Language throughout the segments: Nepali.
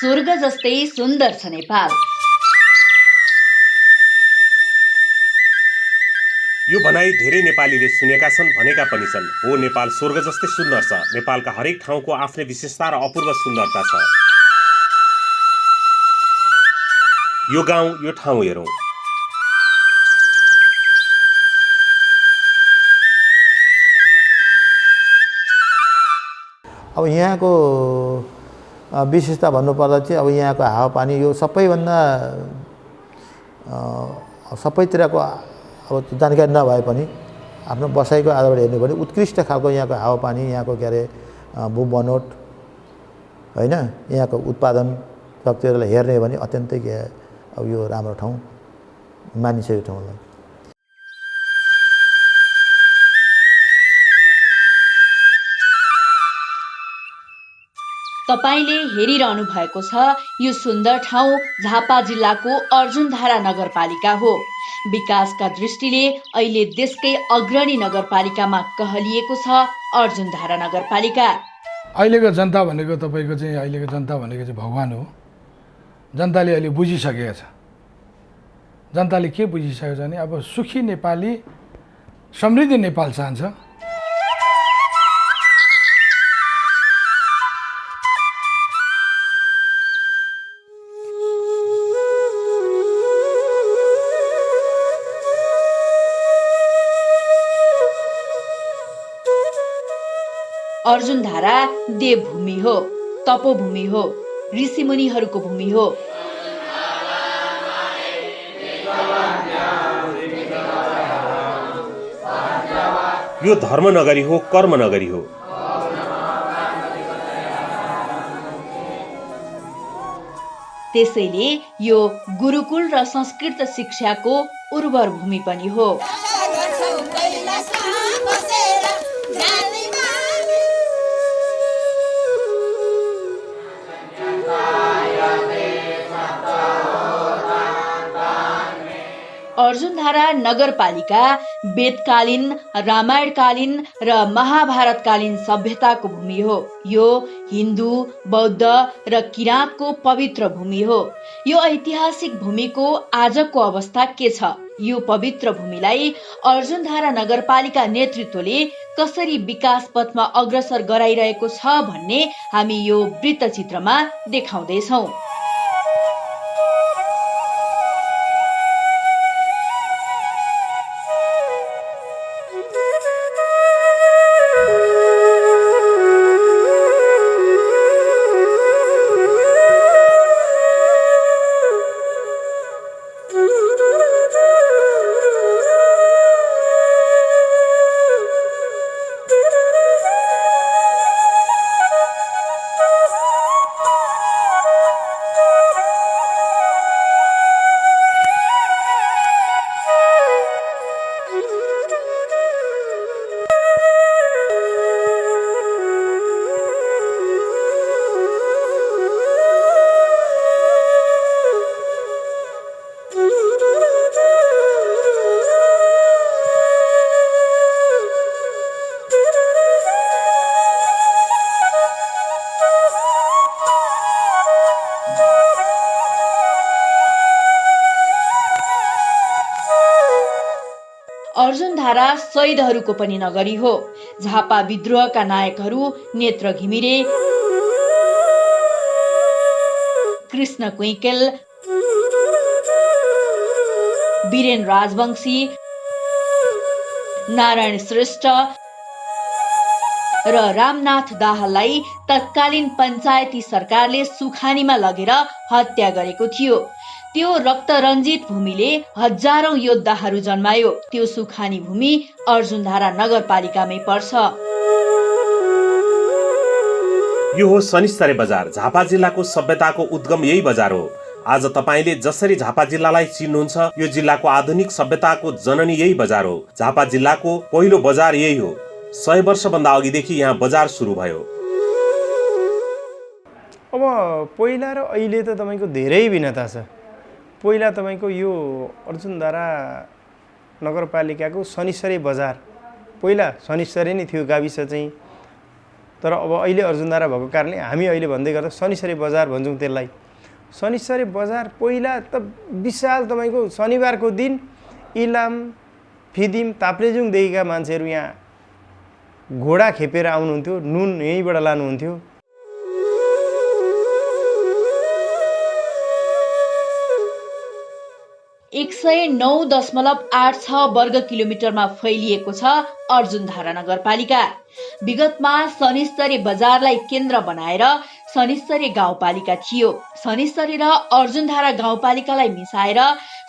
स्वर्ग जस्तै सुन्दर छ नेपाल। यो भनाइ धेरै नेपालीले सुनेका छन्, भनेका पनि छन्। हो, नेपाल स्वर्ग जस्तै सुन्दर छ। नेपालका हरेक ठाउँको आफ्नै विशेषता र अपूर्व सुन्दरता छ। यो गाउँ, यो ठाउँ हेरौँ। अब यहाँको विशेषता भन्नुपर्दा चाहिँ अब यहाँको हावापानी यो सबैभन्दा सबैतिरको अब जानकारी नभए पनि आफ्नो बसाइको आधारबाट हेर्नु भने उत्कृष्ट खालको यहाँको हावापानी, यहाँको के अरे भूबनोट होइन, यहाँको उत्पादन शक्तिहरूलाई हेर्ने भने अत्यन्तै अब यो राम्रो ठाउँ मानिन्छ यो ठाउँलाई। तपाईले हेरिरहनु भएको छ यो सुन्दर ठाउँ झापा जिल्लाको अर्जुनधारा नगरपालिका हो। विकासका दृष्टिले अहिले देशकै अग्रणी नगरपालिकामा कहलिएको छ अर्जुनधारा नगरपालिका। अहिलेको जनता भनेको तपाईको चाहिँ अहिलेको जनता भनेको चाहिँ भगवान हो। जनताले अहिले बुझिसकेको छ। जनताले के बुझिसकेको छ भने अब सुखी नेपाली, समृद्ध नेपाल चाहन्छ। अर्जुनधारा देवभूमि हो, तपोभूमि हो, ऋषिमुनिहरूको भूमि हो। यो धर्म नगरी हो, कर्म नगरी हो। त्यसैले यो गुरुकुल र संस्कृत शिक्षाको उर्वर भूमि पनि हो। अर्जुनधारा नगरपालिका वेदकालीन, रामायणकालीन र महाभारतकालीन सभ्यताको भूमि हो। यो हिन्दू, बौद्ध र किराँतको पवित्र भूमि हो। यो ऐतिहासिक भूमिको आजको अवस्था के छ? यो पवित्र भूमिलाई अर्जुनधारा नगरपालिका नेतृत्वले कसरी विकास पथमा अग्रसर गराइरहेको छ भन्ने हामी यो वृत्तचित्रमा देखाउँदैछौँ। अर्जुनधारा शहीदहरूको पनि नगरी हो। झापा विद्रोहका नायकहरू नेत्र घिमिरे, कृष्ण कुइकेल, वीरेन राजवंशी, नारायण श्रेष्ठ र रामनाथ दाहाललाई तत्कालीन पञ्चायती सरकारले सुखानीमा लगेर हत्या गरेको थियो। त्यो रक्तरञ्जित भूमिले हजारौं योद्धाहरू जन्मायो। त्यो सुखानी भूमि अर्जुनधारा नगरपालिकामै पर्छ। यो हो शनिश्चरी बजार। झापा जिल्लाको सभ्यताको उद्गम यही बजार हो। आज तपाईले जसरी झापा जिल्लालाई चिन्नुहुन्छ, यो जिल्लाको आधुनिक सभ्यताको जननी यही बजार हो। झापा जिल्लाको पहिलो बजार यही हो। 100 वर्षभन्दा अघिदेखि यहाँ बजार सुरु भयो। अब पहिला र अहिले त तपाईको धेरै भिन्नता छ। पहिला तपाईको यो अर्जुनधारा नगरपालिकाको शनिश्चरी बजार, पहिला शनिश्चरी नै थियो गाविस चाहिँ। तर अब अहिले अर्जुनधारा भएको कारणले हामी अहिले भन्दै गर्दा शनिश्चरी बजार भन्छौँ त्यसलाई। शनिश्चरी बजार पहिला त विशाल तपाईँको शनिबारको दिन इलाम फिदिम ताप्लेजुङदेखिका मान्छेहरू यहाँ घोडा खेपेर आउनुहुन्थ्यो, नुन यहीँबाट लानुहुन्थ्यो। एक 109.86 वर्ग किलोमिटरमा फैलिएको छ अर्जुनधारा नगरपालिका। विगतमा शनिश्चरी बजारलाई केन्द्र बनाएर शनिश्चरी गाउँपालिका थियो। शनिश्चरी र अर्जुनधारा गाउँपालिकालाई मिसाएर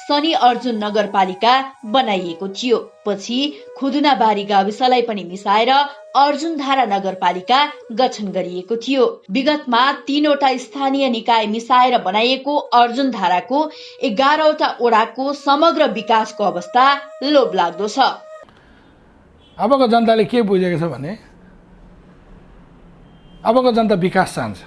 शनि अर्जुन नगरपालिका बनाइएको थियो। पछि खुदुनाबारी गाविसलाई पनि मिसाएर अर्जुनधारा नगरपालिका गठन गरिएको थियो। विगतमा 3वटा स्थानीय निकाय मिसाएर बनाइएको अर्जुनधाराको 11वटा वडाको समग्र विकासको अवस्था लोभलाग्दो छ। अबको जनताले के बुझेको छ भने अबको जनता विकास चाहन्छ।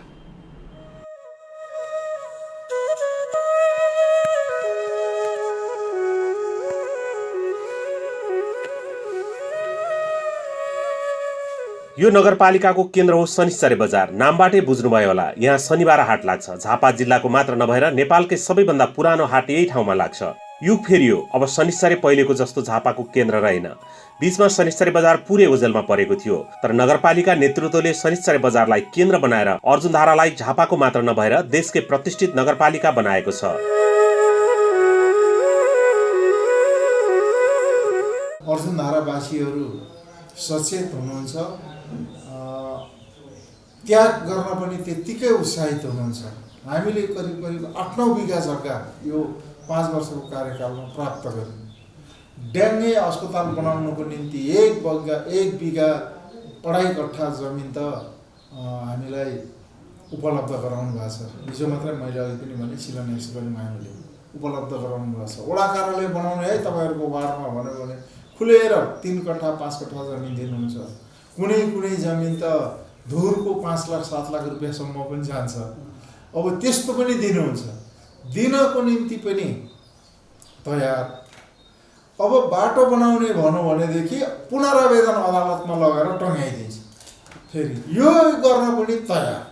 यो नगरपालिकाको केन्द्र हो शनिश्चरी बजार। नामबाटै बुझ्नुभयो होला, यहाँ शनिबार हाट लाग्छ। झापा जिल्लाको मात्र नभएर नेपालकै सबैभन्दा पुरानो हाट यही ठाउँमा लाग्छ। युग फेरियो, अब शनिश्चरी पहिलेको जस्तो झापाको केन्द्र रहेन। बीचमा शनिश्चरी बजार पुरै ओझेलमा परेको थियो, तर नगरपालिका नेतृत्वले शनिश्चरी बजारलाई केन्द्र बनाएर अर्जुनधारालाई झापाको मात्र नभएर देशकै प्रतिष्ठित नगरपालिका बनाएको छ। अर्जुनधारावासीहरू सचेत हुनुहुन्छ, त्याग गर्न पनि त्यत्तिकै उत्साहित हुनुहुन्छ। हामीले करिब करिब 8-9 बिघा जग्गा यो 5 वर्षको कार्यकालमा प्राप्त गर्यौँ। ड्याङ्गे अस्पताल बनाउनको निम्ति 1 बिघा 2.5 कट्ठा जमिन त हामीलाई उपलब्ध गराउनु भएको छ। हिजो मात्रै मैले अघि पनि भने शिलान्यास गऱ्यौँ, हामीले उपलब्ध गराउनु भएको छ। वडा कार्यालय बनाउने है तपाईँहरूको वार्डमा भन्यो भने खुलेर 3 कट्ठा 5 कट्ठा जमिन दिनुहुन्छ। कुनै जमिन त धुरको 5 लाख 7 लाख रुपियाँसम्म पनि जान्छ। अब त्यस्तो पनि दिनुहुन्छ, दिनको निम्ति पनि तयार। अब बाटो बनाउने भनौँ भनेदेखि पुनरावेदन अदालतमा लगेर टङ्गाइदिन्छ। फेरि यो गर्न पनि तयार।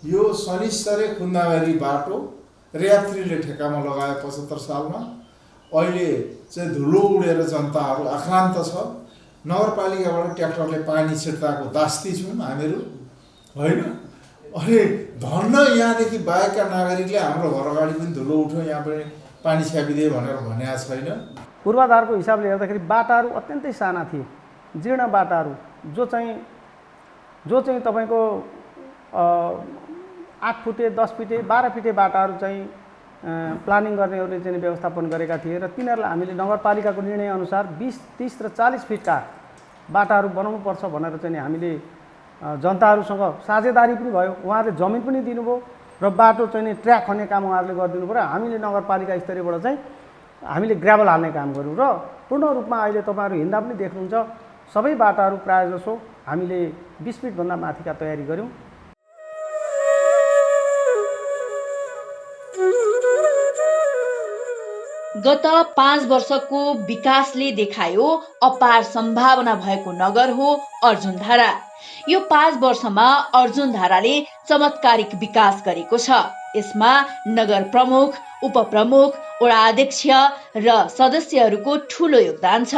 यो शनिश्चरी खुन्दाबारी बाटो यात्रीले ठेकामा लगाए 75 सालमा। अहिले चाहिँ धुलो उडेर जनताहरू आक्रान्त छ। नगरपालिकाबाट ट्र्याक्टरले पानी छिट्दाको दास्ती छौँ हामीहरू, होइन? अनि धन्न यहाँदेखि बाहेकका नागरिकले हाम्रो घर अगाडि पनि धुलो उठ्यो, यहाँ पनि पानी छ्यापिदिए भनेर भनेको छैन। पूर्वाधारको हिसाबले हेर्दाखेरि बाटाहरू अत्यन्तै साना थिए, जीर्ण बाटाहरू, जो चाहिँ तपाईँको 8 फुटे 10 फिटे 12 फिटे बाटाहरू चाहिँ प्लानिङ गर्नेहरूले चाहिँ व्यवस्थापन गरेका थिए र तिनीहरूलाई हामीले नगरपालिकाको निर्णयअनुसार 20, 30 र 40 फिटका बाटाहरू बनाउनुपर्छ भनेर चाहिँ हामीले जनताहरूसँग साझेदारी पनि भयो। उहाँहरूले जमिन पनि दिनुभयो र बाटो चाहिँ ट्र्याक खन्ने काम उहाँहरूले गरिदिनु पऱ्यो। हामीले नगरपालिका स्तरीयबाट चाहिँ हामीले ग्राभल हाल्ने काम गऱ्यौँ र पूर्ण रूपमा अहिले तपाईँहरू हिँड्दा पनि देख्नुहुन्छ सबै बाटाहरू प्रायःजसो हामीले 20 फिटभन्दा माथिका तयारी गऱ्यौँ। गत 5 वर्षको विकासले देखायो अपार सम्भावना भएको नगर हो अर्जुनधारा। यो 5 वर्षमा अर्जुनधाराले चमत्कारिक विकास गरेको छ। यसमा नगर प्रमुख, उपप्रमुख, वडा अध्यक्ष र सदस्यहरूको ठूलो योगदान छ।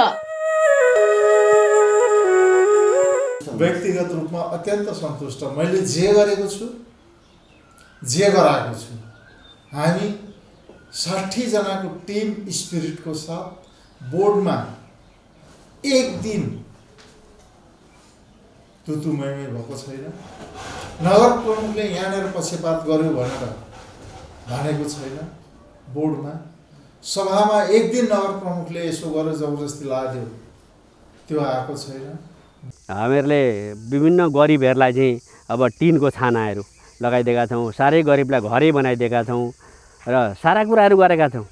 व्यक्तिगत रूपमा अत्यन्त सन्तुष्ट। मैले जे गरेको छु, जे गराएको छु, हामी 60 जनाको टिम स्पिरिटको साथ बोर्डमा एक दिन तुतुमैमै भएको छैन। नगर प्रमुखले यहाँनिर पक्षपात गर्यो भनेर भनेको छैन। बोर्डमा सभामा एक दिन नगर प्रमुखले यसो गरेर जबरजस्ती लादियो, त्यो आएको छैन। हामीहरूले विभिन्न गरिबहरूलाई चाहिँ अब टिनको छानाहरू लगाइदिएका छौँ, साह्रै गरिबलाई घरै बनाइदिएका छौँ र सारा कुराहरू गरेका छौँ।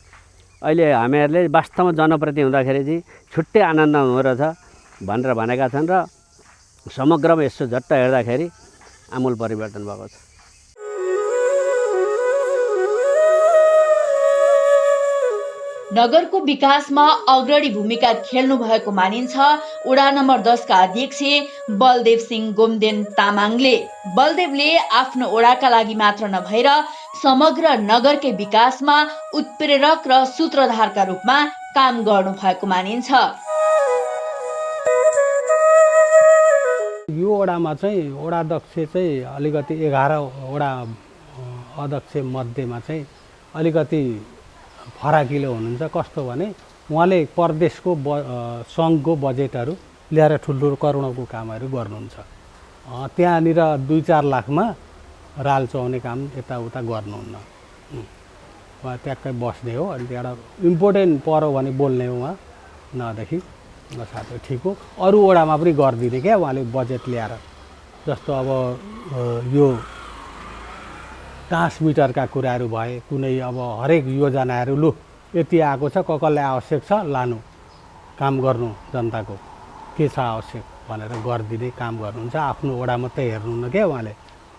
अहिले हामीहरूले वास्तवमा जनप्रति हुँदाखेरि चाहिँ छुट्टै आनन्द हुँदो रहेछ भनेर भनेका छन् र समग्रमा यसो झट्ट हेर्दाखेरि आमूल परिवर्तन भएको छ। नगरको विकासमा अग्रणी भूमिका खेल्नु भएको मानिन्छ वडा नम्बर 10 का अध्यक्ष बलदेव सिंह गोमदेन तामाङले। बलदेवले आफ्नो वडाका लागि मात्र नभएर समग्र नगरकै विकासमा उत्प्रेरक र सूत्रधारका रूपमा काम गर्नु भएको मानिन्छ। यो वडामा चाहिँ वडा अध्यक्ष चाहिँ अलिकति 11 वडा अध्यक्ष मध्येमा चाहिँ अलिकति फराकिलो हुनुहुन्छ। कस्तो भने उहाँले प्रदेशको सङ्घको बजेटहरू ल्याएर ठुल्ठुलो करोडौँको कामहरू गर्नुहुन्छ। त्यहाँनिर 2-4 लाखमा राल चलाउने काम यताउता गर्नुहुन्न। उहाँ ट्याक्कै बस्ने हो। अनि एउटा इम्पोर्टेन्ट पऱ्यो भने बोल्ने हो उहाँ, नदेखि साथै ठिक हो। अरू वडामा पनि गरिदिने क्या उहाँले बजेट ल्याएर। जस्तो अब यो ट्रान्समिटरका कुराहरू भए, कुनै अब हरेक योजनाहरू लु यति आएको छ, कसलाई आवश्यक छ लानु, काम गर्नु, जनताको के छ आवश्यक भनेर गरिदिने काम गर्नुहुन्छ। आफ्नो वडा मात्रै हेर्नुहुन्न क्या उहाँले,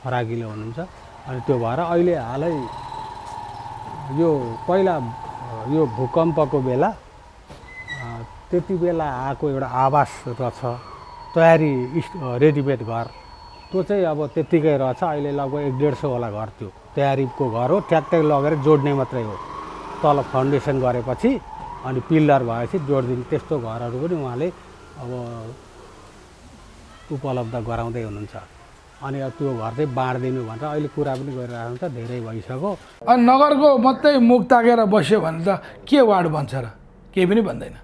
फराकिलो हुनुहुन्छ। अनि त्यो भएर अहिले हालै यो पहिला यो भूकम्पको बेला त्यति बेला आएको एउटा आवास रहेछ, तयारी रेडिमेड घर, त्यो चाहिँ अब त्यत्तिकै रहेछ। अहिले लगभग 150 वाला घर, त्यो तयारीको घर हो, ट्याक्कै लगेर जोड्ने मात्रै हो। तल फाउन्डेसन गरेपछि अनि पिल्लर भएपछि जोडिदिने त्यस्तो घरहरू पनि उहाँले अब उपलब्ध गराउँदै हुनुहुन्छ। अनि त्यो घर चाहिँ बाँडिदिनु भनेर अहिले कुरा पनि गरिरहेको हुन्छ, धेरै भइसक्यो। अनि नगरको मात्रै मुख ताकेर बस्यो भने त के वार्ड बन्छ र? केही पनि भन्दैन।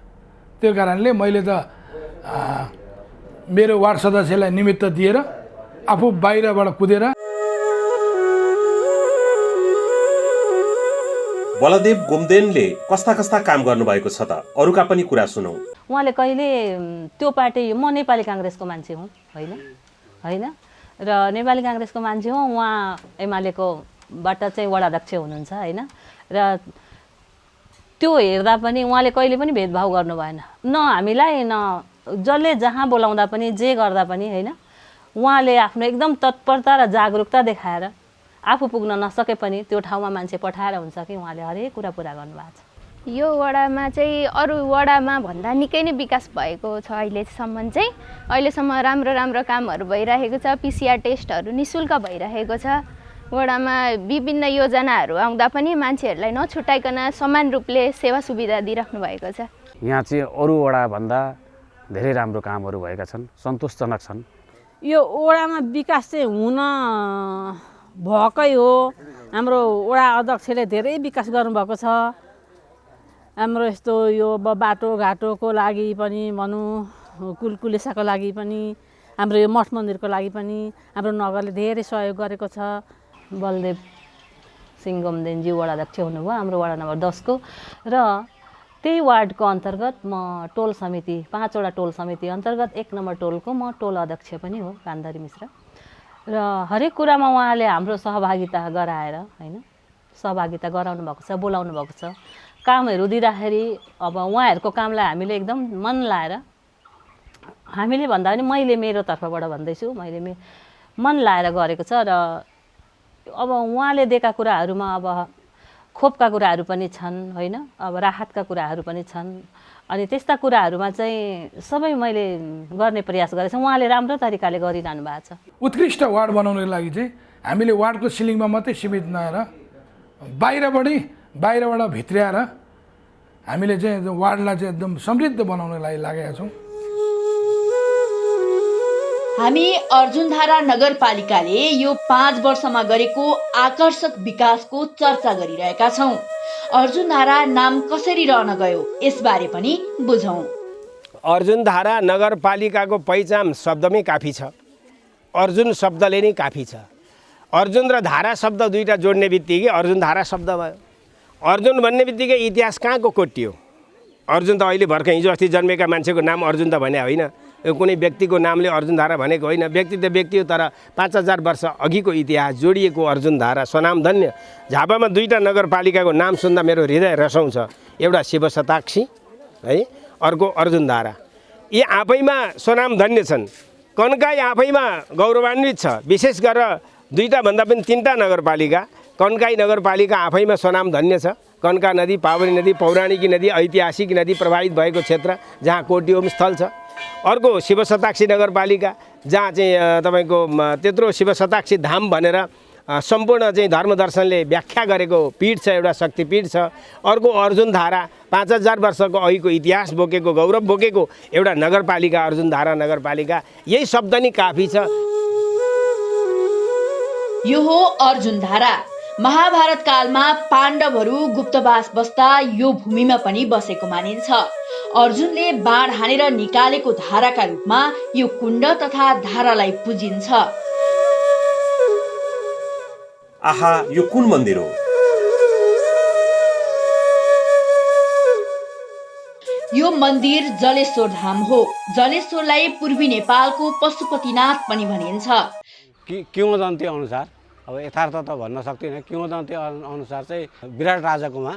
त्यो कारणले मैले त मेरो वार्ड सदस्यलाई निमित्त दिएर आफू बाहिरबाट कुदेर। बलदेव गोमदेनले कस्ता कस्ता काम गर्नुभएको छ त? अरूका पनि कुरा सुनौ। उहाँले कहिले त्यो पार्टी, म नेपाली काङ्ग्रेसको मान्छे हुँ होइन र नेपाली काङ्ग्रेसको मान्छे हुँ, उहाँ एमालेकोबाट चाहिँ वडा अध्यक्ष हुनुहुन्छ होइन। र त्यो हेर्दा पनि उहाँले कहिले पनि भेदभाव गर्नु भएन, न हामीलाई न जसले जहाँ बोलाउँदा पनि जे गर्दा पनि होइन। उहाँले आफ्नो एकदम तत्परता र जागरुकता देखाएर आफू पुग्न नसके पनि त्यो ठाउँमा मान्छे पठाएर हुन्छ कि उहाँले हरेक कुरा पुरा गर्नुभएको छ। यो वडामा चाहिँ अरू वडामा भन्दा निकै नै विकास भएको छ। अहिलेसम्म चाहिँ राम्रो राम्रो कामहरू भइरहेको छ। PCR टेस्टहरू निःशुल्क भइरहेको छ। वडामा विभिन्न योजनाहरू आउँदा पनि मान्छेहरूलाई नछुटाइकन समान रूपले सेवा सुविधा दिइराख्नु भएको छ। यहाँ चाहिँ अरू वडाभन्दा धेरै राम्रो कामहरू भएका छन्, सन्तोषजनक छन्। यो वडामा विकास चाहिँ हुन भएकै हो। हाम्रो वडा अध्यक्षले धेरै विकास गर्नुभएको छ। हाम्रो यस्तो यो बाटोघाटोको लागि पनि भनौँ, कुलकुलेसाको लागि पनि, हाम्रो यो मठ मन्दिरको लागि पनि हाम्रो नगरले धेरै सहयोग गरेको छ। बलदेव सिंह गोमदेनजी वडा अध्यक्ष हुनुभयो हाम्रो वडा नम्बर 10 को। र त्यही वार्डको अन्तर्गत म टोल समिति, 5 वटा टोल समिति अन्तर्गत 1 नम्बर टोलको म टोल अध्यक्ष पनि हो, कान्दारी मिश्र। र हरेक कुरामा उहाँले हाम्रो सहभागिता गराएर होइन, सहभागिता गराउनु भएको छ, बोलाउनु भएको छ। कामहरू दिँदाखेरि अब उहाँहरूको कामलाई हामीले एकदम मन लाएर, हामीले भन्दा पनि मैले मेरो तर्फबाट भन्दैछु, मैले मन लाएर गरेको छ। र अब उहाँले दिएका कुराहरूमा अब खोपका कुराहरू पनि छन् होइन, अब राहतका कुराहरू पनि छन्। अनि त्यस्ता कुराहरूमा चाहिँ सबै मैले गर्ने प्रयास गरेको छु। उहाँले राम्रो तरिकाले गरिरहनु भएको छ। उत्कृष्ट वार्ड बनाउनको लागि चाहिँ हामीले वार्डको सिलिङमा मात्रै सीमित नभएर बाहिरबाट भित्र्याएर हामीले चाहिँ वार्डलाई चाहिँ एकदम समृद्ध बनाउनको लागि लागेका छौँ। हामी अर्जुनधारा नगरपालिकाले यो 5 वर्षमा गरेको आकर्षक विकासको चर्चा गरिरहेका छौँ। अर्जुनधारा नाम कसरी रहन गयो यसबारे पनि बुझौँ। अर्जुनधारा नगरपालिकाको पहिचान शब्दमै काफी छ। अर्जुन शब्दले नै काफी छ। अर्जुन र धारा शब्द दुईटा जोड्ने बित्तिकै अर्जुनधारा शब्द भयो। अर्जुन भन्ने बित्तिकै इतिहास कहाँको कोटियो? अर्जुन त अहिले भर्खर हिजो अस्ति जन्मेका मान्छेको नाम अर्जुन त भने होइन, यो कुनै व्यक्तिको नामले अर्जुनधारा भनेको होइन। व्यक्ति त व्यक्ति हो, तर 5000 वर्ष अघिको इतिहास जोडिएको अर्जुनधारा स्वनामधन्य। झापामा 2टा नगरपालिकाको नाम सुन्दा मेरो हृदय रसाउँछ। एउटा शिव शताक्षी है, अर्को अर्जुनधारा। यी आफैमा स्वनामधन्य छन्। कन्काई आफैमा गौरवान्वित छ। विशेष गरेर 2टा भन्दा पनि 3टा नगरपालिका, कन्काई नगरपालिका आफैमा स्वनामधन्य छ। कन्का नदी, पावनी नदी, पौराणिकी नदी, ऐतिहासिक नदी प्रभावित भएको क्षेत्र जहाँ कोटी होम स्थल छ। अर्को शिव शताक्षी नगरपालिका जहाँ चाहिँ तपाईँको त्यत्रो शिव शताक्षी धाम भनेर सम्पूर्ण चाहिँ धर्म दर्शनले व्याख्या गरेको पीठ छ, एउटा शक्तिपीठ छ। अर्को अर्जुन धारा 5000 वर्षको अघिको इतिहास बोकेको, गौरव बोकेको एउटा नगरपालिका अर्जुन धारा नगरपालिका। यही शब्द नै काफी छ। यो हो अर्जुन धारा। महाभारत कालमा पाण्डवहरू गुप्तवास बस्दा यो भूमिमा पनि बसेको मानिन्छ। अर्जुनले बाण हानेर निकालेको धाराका रूपमा यो कुण्ड तथा धारालाई पुजिन्छ। आहा, यो कुन मन्दिर हो? यो मन्दिर जलेश्वर धाम हो। जलेश्वरलाई पूर्वी नेपालको पशुपतिनाथ पनि भनिन्छ। किंवदन्ती अनुसार, अब यथार्थ त भन्न सक्दिनँ, किंवदन्ती अनुसार चाहिँ विराट राजाकोमा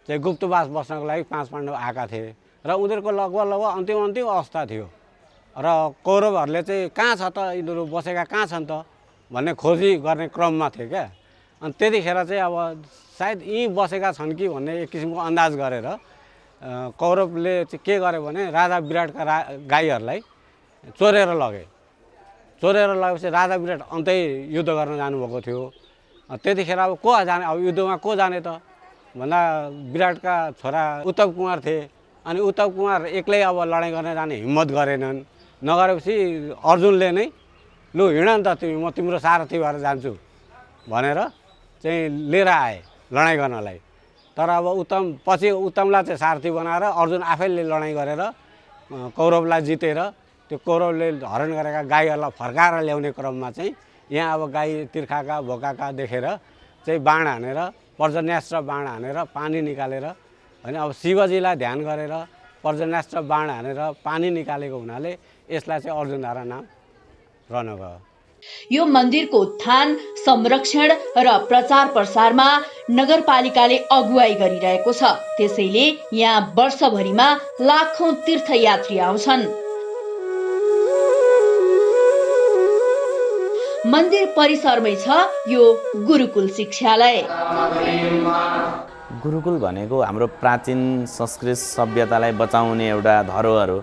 चाहिँ गुप्तवास बस्नको लागि 5 पाण्डव आएका थिए र उनीहरूको लगभग अन्तिम अवस्था थियो र कौरवहरूले चाहिँ कहाँ छ त यिनीहरू बसेका, कहाँ छन् त भन्ने खोजी गर्ने क्रममा थियो क्या। अनि त्यतिखेर चाहिँ अब सायद यहीँ बसेका छन् कि भन्ने एक किसिमको अन्दाज गरेर कौरवले चाहिँ के गर्यो भने राजा विराटका गाईहरूलाई चोरेर लगे। चोरेर लगेपछि राजा विराट अन्तै युद्ध गर्न जानुभएको थियो। त्यतिखेर अब को जाने, अब युद्धमा को जाने त भन्दा विराटका छोरा उत्तम कुमार थिए। अनि उत्तम कुमार एक्लै अब लडाइँ गर्न जाने हिम्मत गरेनन्। नगरेपछि अर्जुनले नै लु हिँड नि त तिमी, म तिम्रो सारथी भएर जान्छु भनेर चाहिँ लिएर आए लडाइँ गर्नलाई। तर अब पछि उत्तमलाई चाहिँ सारथी बनाएर अर्जुन आफैले लडाइँ गरेर कौरवलाई जितेर त्यो कौरवले हरण गरेका गाईहरूलाई फर्काएर ल्याउने क्रममा चाहिँ यहाँ अब गाई तिर्खाका भोकाका देखेर चाहिँ बाण हानेर, पर्जन्यास्त्र बाण हानेर पानी निकालेर, होइन अब शिवजीलाई ध्यान गरेर पर्जन्यास्त्र बाण हानेर पानी निकालेको हुनाले यसलाई चाहिँ अर्जुन धारा नाम रहन गयो। यो मन्दिरको उत्थान, संरक्षण र प्रचार प्रसारमा नगरपालिकाले अगुवाई गरिरहेको छ। त्यसैले यहाँ वर्षभरिमा लाखौं तीर्थयात्री आउँछन्। मन्दिर परिसरमै छ यो गुरुकुल शिक्षालय। गुरुकुल भनेको हाम्रो प्राचीन संस्कृत सभ्यतालाई बचाउने एउटा धरोहर हो,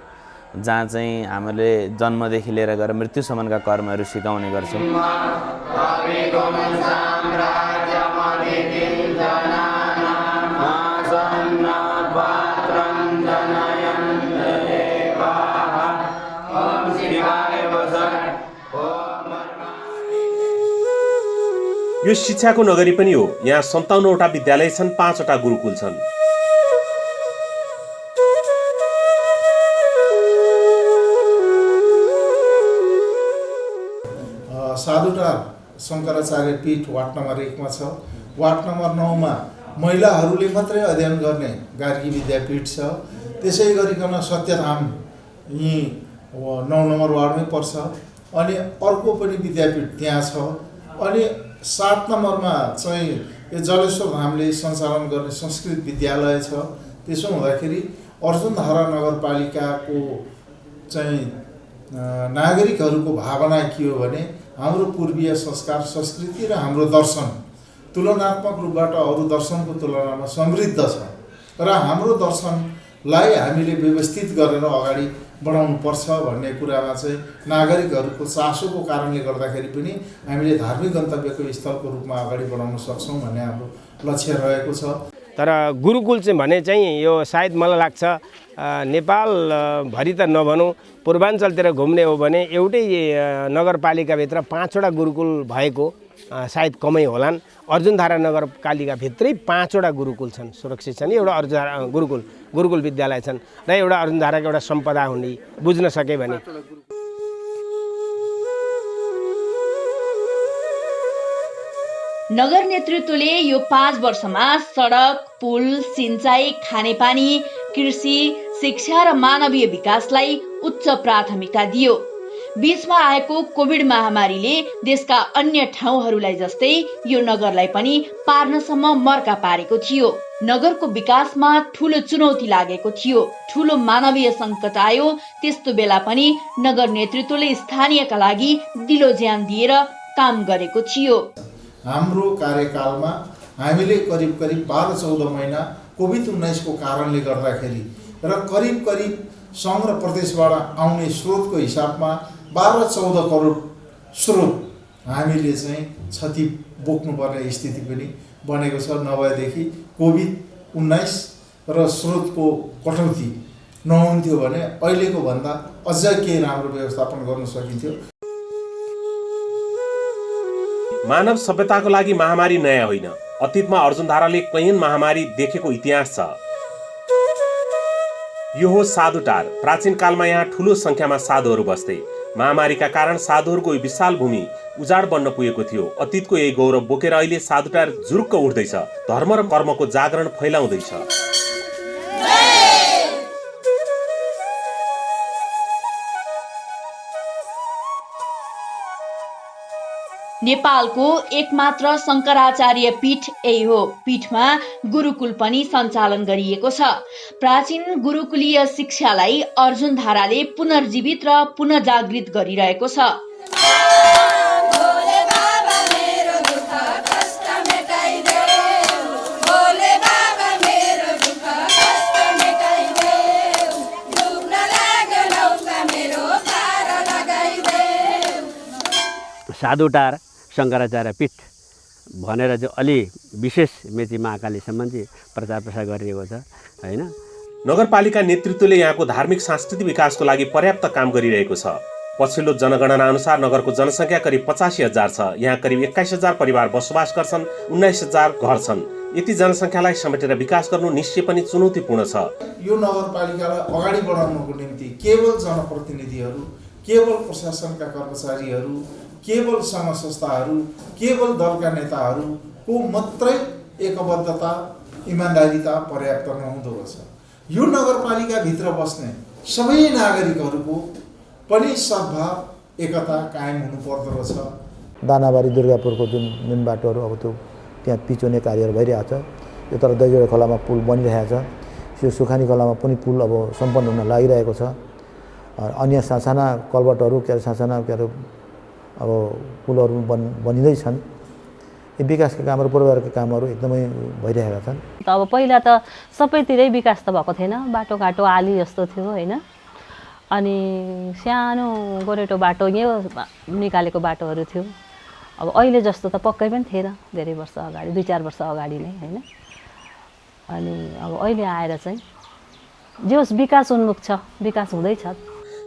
जहाँ चाहिँ हामीले जन्मदेखि लिएर गएर मृत्युसम्मका कर्महरू सिकाउने गर्छौँ। यो शिक्षाको नगरी पनि हो। यहाँ 57वटा विद्यालय छन्, 5वटा गुरुकुल छन्। साधुटा शङ्कराचार्य पीठ वार्ड नम्बर 1 मा छ। वार्ड नम्बर 9 मा महिलाहरूले मात्रै अध्ययन गर्ने गार्गी विद्यापीठ छ। त्यसै गरिकन सत्यधाम यहीँ 9 नम्बर वार्डमै पर्छ। अनि अर्को पनि विद्यापीठ त्यहाँ छ। अनि 7 नम्बरमा चाहिँ यो जलेश्वर धामले सञ्चालन गर्ने संस्कृत विद्यालय छ। त्यसो हुँदाखेरि अर्जुन धारा नगरपालिकाको चाहिँ नागरिकहरूको भावना के हो भने हाम्रो पूर्वीय संस्कार संस्कृति र हाम्रो दर्शन तुलनात्मक रूपबाट अरू दर्शनको तुलनामा समृद्ध छ र हाम्रो दर्शनलाई हामीले व्यवस्थित गरेर अगाडि बढाउनु पर्छ भन्ने कुरामा चाहिँ नागरिकहरूको चासोको कारणले गर्दाखेरि पनि हामीले धार्मिक गन्तव्यको स्थलको रूपमा अगाडि बढाउन सक्छौँ भन्ने हाम्रो लक्ष्य रहेको छ। तर गुरुकुल चाहिँ भने चाहिँ यो सायद मलाई लाग्छ नेपालभरि त नभनौँ, पूर्वाञ्चलतिर घुम्ने हो भने एउटै नगरपालिकाभित्र 5वटा गुरुकुल भएको सायद कमै होलान्। अर्जुनधारा नगरपालिकाभित्रै 5वटा गुरुकुल छन्, सुरक्षित छन्। एउटा अर्जुनधारा गुरुकुल विद्यालय छन् र एउटा अर्जुनधाराको एउटा सम्पदा हुने बुझ्न सके भने। नगर नेतृत्वले यो 5 वर्षमा सडक, पुल, सिंचाई, खानेपानी, कृषि, शिक्षा र मानवीय विकासलाई उच्च प्राथमिकता दियो। बीचमा आएको कोभिड महामारीले देशका अन्य ठाउँहरूलाई जस्तै यो नगरलाई पनि पार्नसम्म मर्का पारेको थियो। नगरको विकासमा ठूलो चुनौती लागेको थियो। ठूलो मानवीय सङ्कट आयो। त्यस्तो बेला पनि नगर नेतृत्वले स्थानीयका लागि दिलो ज्यान दिएर काम गरेको थियो। हाम्रो कार्यकालमा हामीले करिब करिब 12-14 महिना कोभिड-19 को कारणले गर्दाखेरि र करिब करिब सङ्घ र प्रदेशबाट आउने स्रोतको हिसाबमा 12-14 करोड स्रोत हामीले चाहिँ क्षति बोक्नुपर्ने स्थिति पनि बनेको छ। नभएदेखि कोभिड-19 र स्रोतको कटौती नहुन्थ्यो भने अहिलेको भन्दा अझ केही राम्रो व्यवस्थापन गर्न सकिन्थ्यो। मानव सभ्यताको लागि महामारी नयाँ होइन। अतीतमा अर्जुनधाराले कैयन महामारी देखेको इतिहास छ। यो हो साधुटार। प्राचीन कालमा यहाँ ठूलो संख्यामा साधुहरू बस्थे। महामारीका कारण साधुहरूको यो विशाल भूमि उजाड बन्न पुगेको थियो। अतीतको यही गौरव बोकेर अहिले साधुटार जुरुक्क उठ्दैछ, धर्म र कर्मको जागरण फैलाउँदैछ। नेपालको एकमात्र शङ्कराचार्य पीठ यही हो। पीठमा गुरुकुल पनि सञ्चालन गरिएको छ। प्राचीन गुरुकुलीय शिक्षालाई अर्जुनधाराले पुनर्जीवित र पुनर्जागृत गरिरहेको छ। साधुटार शङ्कराचार्य पीठ भनेर चाहिँ अलि विशेष मेची महाकालीसम्म चाहिँ प्रचार प्रसार गरिएको छ हैन। नगरपालिका नेतृत्वले यहाँको धार्मिक सांस्कृतिक विकासको लागि पर्याप्त काम गरिरहेको छ। पछिल्लो जनगणना अनुसार नगरको जनसङ्ख्या करिब 85,000 छ। यहाँ करिब 21,000 परिवार बसोबास गर्छन्, 19,000 घर छन्। यति जनसङ्ख्यालाई समेटेर विकास गर्नु निश्चय पनि चुनौतीपूर्ण छ। यो नगरपालिकालाई अगाडि बढाउनको निम्ति केवल जनप्रतिनिधिहरू, केवल प्रशासनका कर्मचारीहरू, केवल सङ्घ संस्थाहरू, केवल दलका नेताहरूको मात्रै एकबद्धता, इमान्दारिता पर्याप्त नहुँदो रहेछ। यो नगरपालिकाभित्र बस्ने सबै नागरिकहरूको पनि सद्भाव, एकता कायम हुनुपर्दो रहेछ। दानाबारी दुर्गापुरको जुन मेन बाटोहरू अब त्यो त्यहाँ पिचोने कार्यहरू भइरहेको छ। यो तर दैजोडा खोलामा पुल बनिरहेको छ। यो सुखानी खोलामा पनि पुल अब सम्पन्न हुन लागिरहेको छ। अन्य सासाना कलबटहरू सासाना अब पुलहरू बनिँदैछन्। यी विकासका कामहरू, पूर्वका कामहरू एकदमै भइरहेका छन्। अब पहिला त सबैतिरै विकास त भएको थिएन। बाटोघाटो आली जस्तो थियो होइन। अनि सानो गोरेटो बाटो यहाँ निकालेको बाटोहरू थियो। अब अहिले जस्तो त पक्कै पनि थिएन। धेरै वर्ष अगाडि, 2-4 वर्ष अगाडि नै होइन। अनि अब अहिले आएर चाहिँ जे होस् विकास उन्मुख छ, विकास हुँदैछ।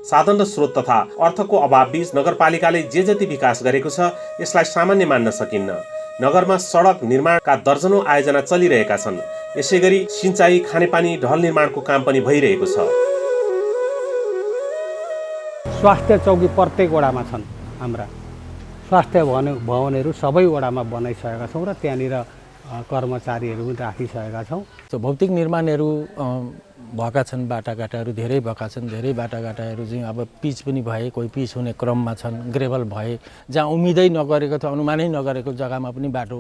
साधन र स्रोत तथा अर्थको अभावबीच नगरपालिकाले जे जति विकास गरेको छ यसलाई सामान्य मान्न सकिन्न। नगरमा सडक निर्माणका दर्जनौं आयोजना चलिरहेका छन्। यसैगरी सिंचाई, खानेपानी, ढल निर्माणको काम पनि भइरहेको छ। स्वास्थ्य चौकी प्रत्येक वडामा छन्। हाम्रा स्वास्थ्य भवनहरू सबै वडामा बनाइसकेका छौँ र त्यहाँनिर कर्मचारीहरू पनि राखिसकेका छौँ। भौतिक निर्माणहरू भएका छन्। बाटाघाटाहरू धेरै भएका छन्। धेरै बाटाघाटाहरू चाहिँ अब पिच पनि भए, कोही पिच हुने क्रममा छन्। ग्रेभल भए, जहाँ उम्मिदै नगरेको थियो, अनुमानै नगरेको जग्गामा पनि बाटो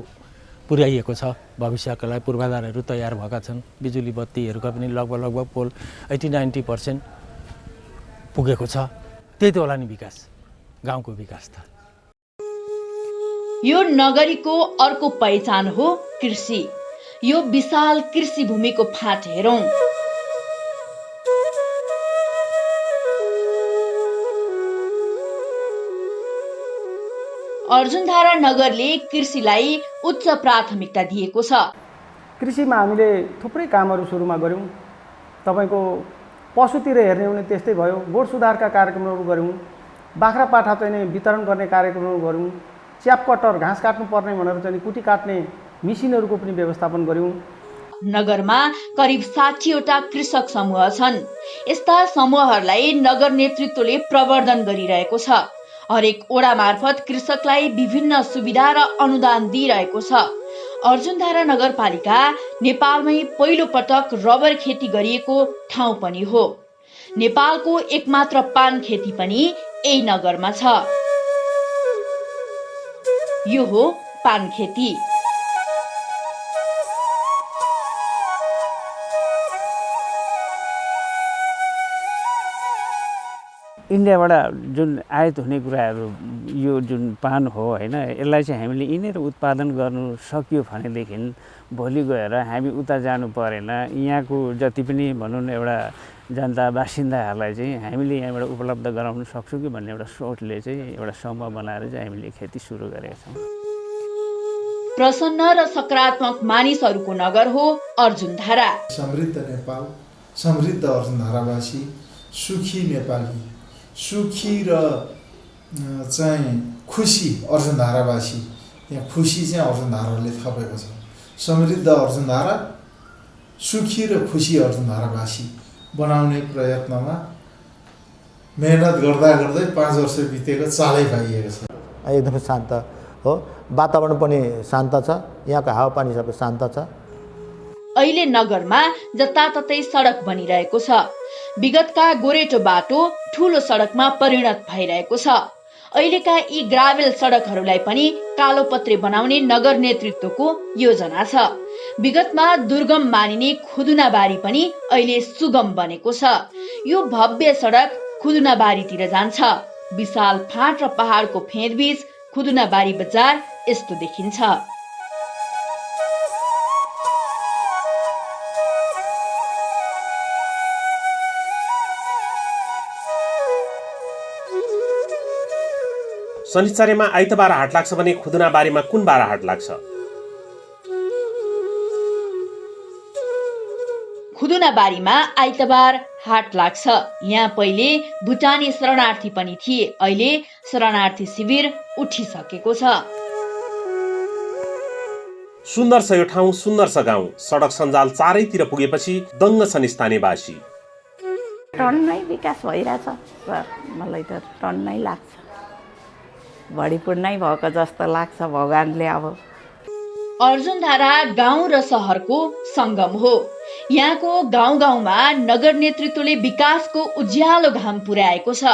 पुर्याइएको छ। भविष्यका लागि पूर्वाधारहरू तयार भएका छन्। बिजुली बत्तीहरूका पनि लगभग पोल 80-90% पुगेको छ। त्यही त होला नि विकास, गाउँको विकास त। यो नगरीको अर्को पहिचान हो कृषि। यो विशाल कृषि भूमिको फाँट हेरौं। अर्जुनधारा नगरले कृषिलाई उच्च प्राथमिकता दिएको छ। कृषिमा हामीले थुप्रै कामहरू सुरुमा गऱ्यौँ। तपाईको पशुतिर हेर्ने हो भने त्यस्तै भयो। गोठ सुधारका कार्यक्रमहरू गऱ्यौँ। बाख्रा पाठा चाहिँ वितरण गर्ने कार्यक्रमहरू गऱ्यौँ। च्याप कटर, घाँस काट्नु पर्ने भनेर चाहिँ कुटी काट्ने मिसिनहरूको पनि व्यवस्थापन गऱ्यौँ। नगरमा करिब 60वटा कृषक समूह छन्। यस्ता समूहहरूलाई नगर नेतृत्वले प्रवर्धन गरिरहेको छ। हरेक ओडा मार्फत कृषकलाई विभिन्न सुविधा र अनुदान दिइरहेको छ। अर्जुनधारा नगरपालिका नेपालमै पहिलो पटक रबर खेती गरिएको ठाउँ पनि हो। नेपालको एकमात्र पान खेती पनि यही नगरमा छ। यो हो पान खेती। इन्डियाबाट जुन आयात हुने कुराहरू यो जुन पान हो होइन, यसलाई चाहिँ हामीले यहीँनिर उत्पादन गर्नु सक्यो भनेदेखि भोलि गएर हामी उता जानु परेन। यहाँको जति पनि भनौँ न एउटा जनता बासिन्दाहरूलाई चाहिँ हामीले यहाँबाट उपलब्ध गराउन सक्छौँ कि भन्ने एउटा सोचले चाहिँ एउटा समूह बनाएर चाहिँ हामीले खेती सुरु गरेका छौँ। प्रसन्न र सकारात्मक मानिसहरूको नगर हो अर्जुनधारा। समृद्ध नेपाल, समृद्ध अर्जुनधारावासी, सुखी नेपाली, सुखी र चाहिँ खुसी अर्जुनधारावासी। यहाँ खुसी चाहिँ अर्जुनधाराले थपेको छ। समृद्ध अर्जुनधारा, सुखी र खुसी अर्जुनधारावासी बनाउने प्रयत्नमा मेहनत गर्दा गर्दै 5 वर्ष बितेको चालै पाइएको छ। एकदमै शान्त हो, वातावरण पनि शान्त छ, यहाँको हावापानी सबै शान्त छ। अहिले नगरमा जताततै सडक बनिरहेको छ। विगतका गोरेटो बाटो ठूलो सडकमा परिणत भइरहेको छ। अहिलेका यी ग्राभेल सडकहरूलाई पनि कालोपत्रे बनाउने नगर नेतृत्वको योजना छ। विगतमा दुर्गम मानिने खुदुनाबारी पनि अहिले सुगम बनेको छ। यो भव्य सडक खुदुनाबारीतिर जान्छ। विशाल फाँट र पहाडको फेदबीच खुदुनाबारी बजार यस्तो देखिन्छ। शनिचर्यामा आइतबार हाट लाग्छ भने खुदुनाबारीमा कुन बार हाट लाग्छ? खुदुनाबारीमा आइतबार हाट लाग्छ। यहाँ पहिले भुटानी शरणार्थी पनि थिए। अहिले शरणार्थी शिविर उठिसकेको छ। सुन्दर छ यो ठाउँ, सुन्दर छ गाउँ। सडक सञ्जाल चारैतिर पुगेपछि दङ्ग छन् स्थानीयवासी। टन्नै विकास भइरहेछ सर, मलाई त टन्नै लाग्छ। भडीपूर्णै भएको जस्तो लाग्छ भगवानले। अब अर्जुनधारा गाउँ र शहरको सङ्गम हो। यहाँको गाउँ गाउँमा नगर नेतृत्वले विकासको उज्यालो घाम पुर्याएको छ।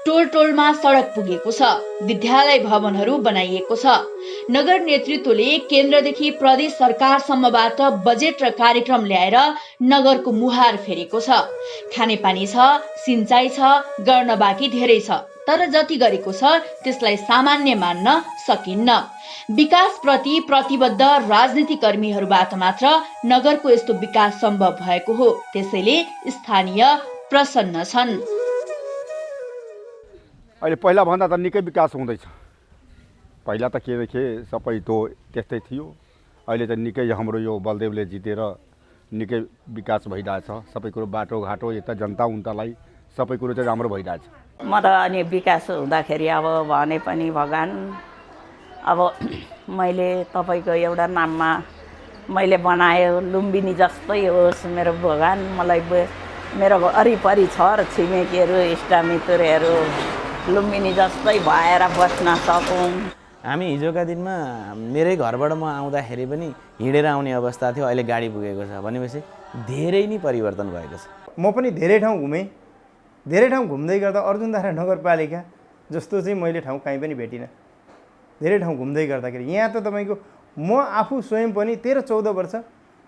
टोल टोलमा सडक पुगेको छ। विद्यालय भवनहरू बनाइएको छ। नगर नेतृत्वले केन्द्रदेखि प्रदेश सरकारसम्मबाट बजेट र कार्यक्रम ल्याएर नगरको मुहार फेरेको छ। खानेपानी छ, सिंचाइ छ, गर्न बाँकी धेरै छ। तर जति गरेको छ त्यसलाई सामान्य मान्न सकिन्न। विकास प्रति प्रतिबद्ध राजनीतिक कर्मीहरूबाट मात्र नगरको यस्तो विकास सम्भव भएको हो। त्यसैले स्थानीय प्रसन्न छन्। अहिले पहिला भन्दा त निकै विकास हुँदैछ। पहिला त के सबै त्यस्तै थियो। अहिले त निकै हाम्रो यो बलदेवले जितेर निकै विकास भइरहेछ। सबै कुरो बाटोघाटो यता जनता उन्तालाई सबै कुरो चाहिँ राम्रो भइरहेछ। म त अनि विकास हुँदाखेरि अब भने पनि भगवान, अब मैले तपाईँको एउटा नाममा मैले बनायो लुम्बिनी जस्तै होस् मेरो भगवान। मलाई मेरो वरिपरि छर छिमेकीहरू इष्टमित्रहरू लुम्बिनी जस्तै भएर बस्न सकौँ। हामी हिजोका दिनमा मेरै घरबाट म आउँदाखेरि पनि हिँडेर आउने अवस्था थियो। अहिले गाडी पुगेको छ भनेपछि धेरै नै परिवर्तन भएको छ। म पनि धेरै ठाउँ घुमेँ। धेरै ठाउँ घुम्दै गर्दा अर्जुनधारा नगरपालिका जस्तो चाहिँ मैले ठाउँ कहीँ पनि भेटिनँ। धेरै ठाउँ घुम्दै गर्दाखेरि यहाँ त तपाईँको म आफू स्वयं पनि 13-14 वर्ष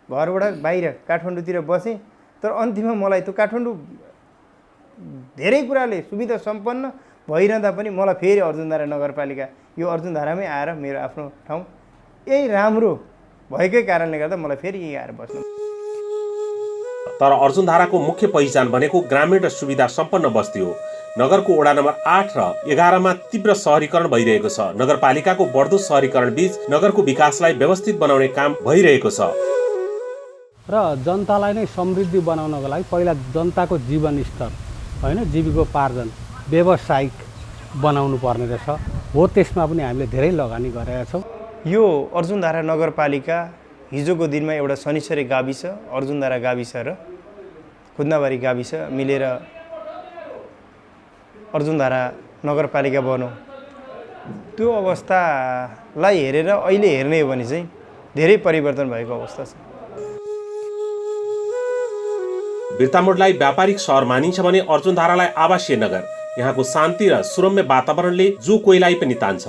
घरबाट बाहिर काठमाडौँतिर बसेँ। तर अन्तिममा मलाई त्यो काठमाडौँ धेरै कुराले सुविधा सम्पन्न भइरहँदा पनि मलाई फेरि अर्जुनधारा नगरपालिका यो अर्जुनधारामै आएर मेरो आफ्नो ठाउँ यही राम्रो भएकै कारणले गर्दा मलाई फेरि यहीँ आएर बस्नु। तर अर्जुनधाराको मुख्य पहिचान भनेको ग्रामीण र सुविधा सम्पन्न बस्ती हो। नगरको वडा नम्बर 8 र 11 मा तीव्र सहरीकरण भइरहेको छ। नगरपालिकाको बढ्दो सहरीकरण बीच नगरको विकासलाई व्यवस्थित बनाउने काम भइरहेको छ। र जनतालाई नै समृद्धि बनाउनको लागि पहिला जनताको जीवनस्तर होइन, जीविकोपार्जन व्यावसायिक बनाउनु पर्ने रहेछ। हो त्यसमा पनि हामीले धेरै लगानी गरेका छौँ। यो अर्जुनधारा नगरपालिका हिजोको दिनमा एउटा शनिश्चरी गाविस, अर्जुनधारा गाविस र खुदुनाबारी गाविस मिलेर अर्जुनधारा नगरपालिका बन्यो। त्यो अवस्थालाई हेरेर अहिले हेर्ने हो भने चाहिँ धेरै परिवर्तन भएको अवस्था छ। बिर्तामोडलाई व्यापारिक सहर मानिन्छ भने अर्जुनधारालाई आवासीय नगर। यहाँको शान्ति र सुरम्य वातावरणले जो कोहीलाई पनि तान्छ।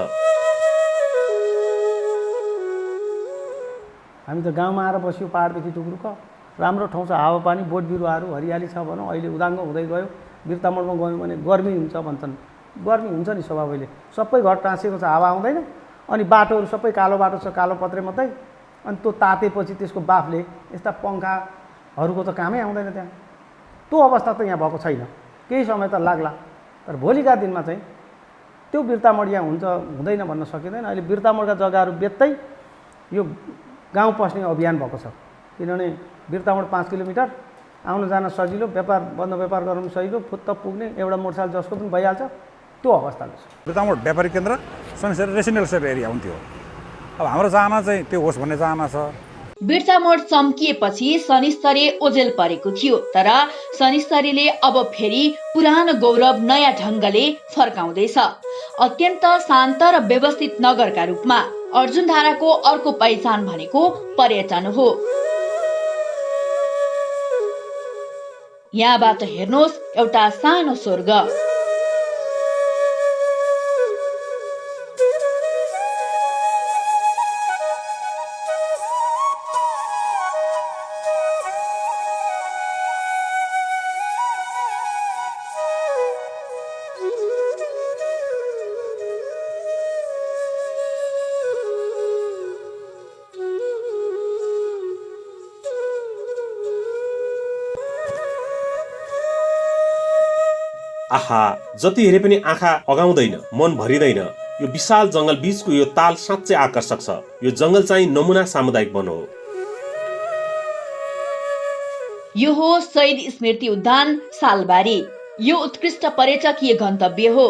हामी त गाउँमा आएर बस्यो, पहाडदेखि टुक्रुक राम्रो ठाउँ छ, हावापानी बोट बिरुवाहरू हरियाली छ भनौँ। अहिले उदाङ्ग हुँदै गयो। बिर्तामोडमा गयौँ भने गर्मी हुन्छ भन्छन्। गर्मी हुन्छ नि स्वभावैले, सबै घर टाँसिएको छ, हावा आउँदैन, अनि बाटोहरू सबै कालो बाटो छ, कालो पत्रे मात्रै, अनि त्यो तातेपछि त्यसको बाफले यस्ता पङ्खाहरूको त कामै आउँदैन त्यहाँ। त्यो अवस्था त यहाँ भएको छैन, केही समय त लाग्ला, तर भोलिका दिनमा चाहिँ त्यो बिर्तामोड यहाँ हुन्छ हुँदैन भन्न सकिँदैन। अहिले बिर्तामोडका जग्गाहरू बेच्दै यो गाउँ पस्ने अभियान भएको छ, किनभने बिर्तामोड 5 किलोमिटर आउन जान सजिलो, बन्द व्यापार गर्नु सजिलो, फुत्त पुग्ने एउटा मोटरसाइकल जसको पनि भइहाल्छ, त्यो अवस्थाले छ। बिर्तामोड व्यापारिक केन्द्र शनिश्चरी रेसिडेन्सियल एरिया हुन्थ्यो, अब हाम्रो चाहना चाहिँ त्यो होस् भन्ने चाहना छ। बिर्तामोड चम्किएपछि शनिस्तरी ओझेल परेको थियो, तर शनिस्तरीले अब फेरि पुरानो गौरव नयाँ ढङ्गले फर्काउँदैछ। अत्यन्त शान्त र व्यवस्थित नगरका रूपमा अर्जुनधाराको अर्को पहिचान भनेको पर्यटन हो। यहाँबाट हेर्नुहोस् एउटा सानो स्वर्ग। आहा, जति हेरे पनि आँखा अगाउँदैन, मन भरिँदैन। यो विशाल जंगल बीचको यो ताल साँच्चै आकर्षक छ। यो जंगल चाहिँ नमुना सामुदायिक वन हो। यो हो शहीद स्मृति उद्यान सालबारी। यो उत्कृष्ट पर्यटकीय गन्तव्य हो।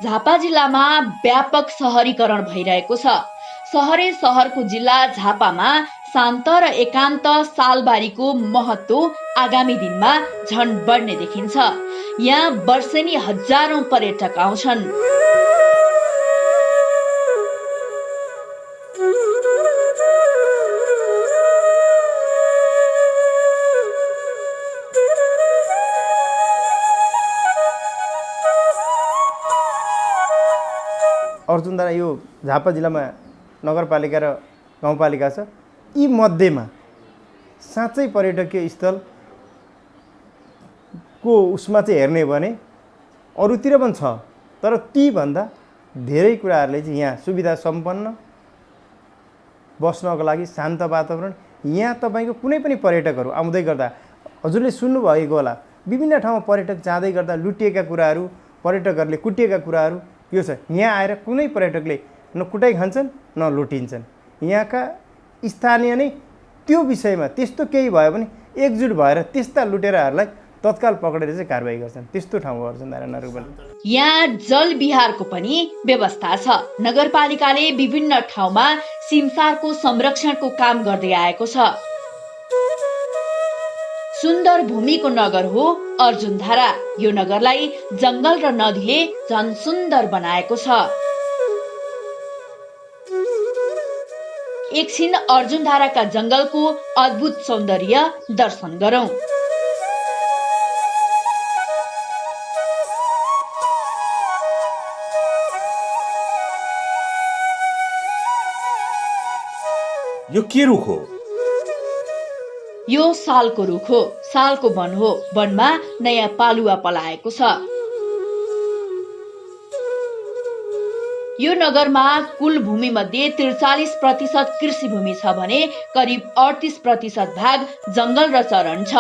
झापा जिल्लामा व्यापक शहरीकरण भइरहेको छ। सहरै सहरको जिल्ला झापामा शान्त र एकान्त सालबारीको महत्त्व आगामी दिनमा झन बढ्ने देखिन्छ। यहाँ वर्षेनी हजारौं पर्यटक आउँछन्। अर्जुनधारा यो झापा जिल्लामा नगरपालिका र गाउँपालिका छ। यी मध्येमा साँच्चै पर्यटकीय स्थलको उसमा चाहिँ हेर्ने भने अरूतिर पनि छ, तर तीभन्दा धेरै कुराहरूले चाहिँ यहाँ सुविधा सम्पन्न, बस्नको लागि शान्त वातावरण। यहाँ तपाईँको कुनै पनि पर्यटकहरू आउँदै गर्दा हजुरले सुन्नुभएको होला, विभिन्न ठाउँमा पर्यटक जाँदै गर्दा लुटिएका कुराहरू, पर्यटकहरूले कुटिएका कुराहरू यो छ। यहाँ आएर कुनै पर्यटकले न कुटाइ खान्छन् न लुटिन्छन्। यहाँका स्थानीय नै त्यो विषयमा त्यस्तो केही भयो भने एकजुट भएर त्यस्ता लुटेराहरूलाई तत्काल पक्रेर चाहिँ कारबाही गर्छन्। त्यस्तो ठाउँ हो अर्जुनधारा नगरपालिका। यहाँ जल विहारको पनि व्यवस्था छ। नगरपालिकाले विभिन्न ठाउँमा सिमसारको संरक्षणको काम गर्दै आएको छ। सुन्दर भूमिको नगर हो अर्जुनधारा। यो नगरलाई जंगल र नदीले झन सुन्दर बनाएको छ। एकछिन अर्जुनधाराका जंगलको अद्भुत सौन्दर्य दर्शन गरौं। यो के रुख हो? यो सालको रुख हो। सालको वन हो। वनमा नयाँ पालुवा पलाएको छ। यो नगरमा कुल भूमि मध्ये 43% कृषि भूमि छ भने करिब 38% भाग जंगल र चरण छ।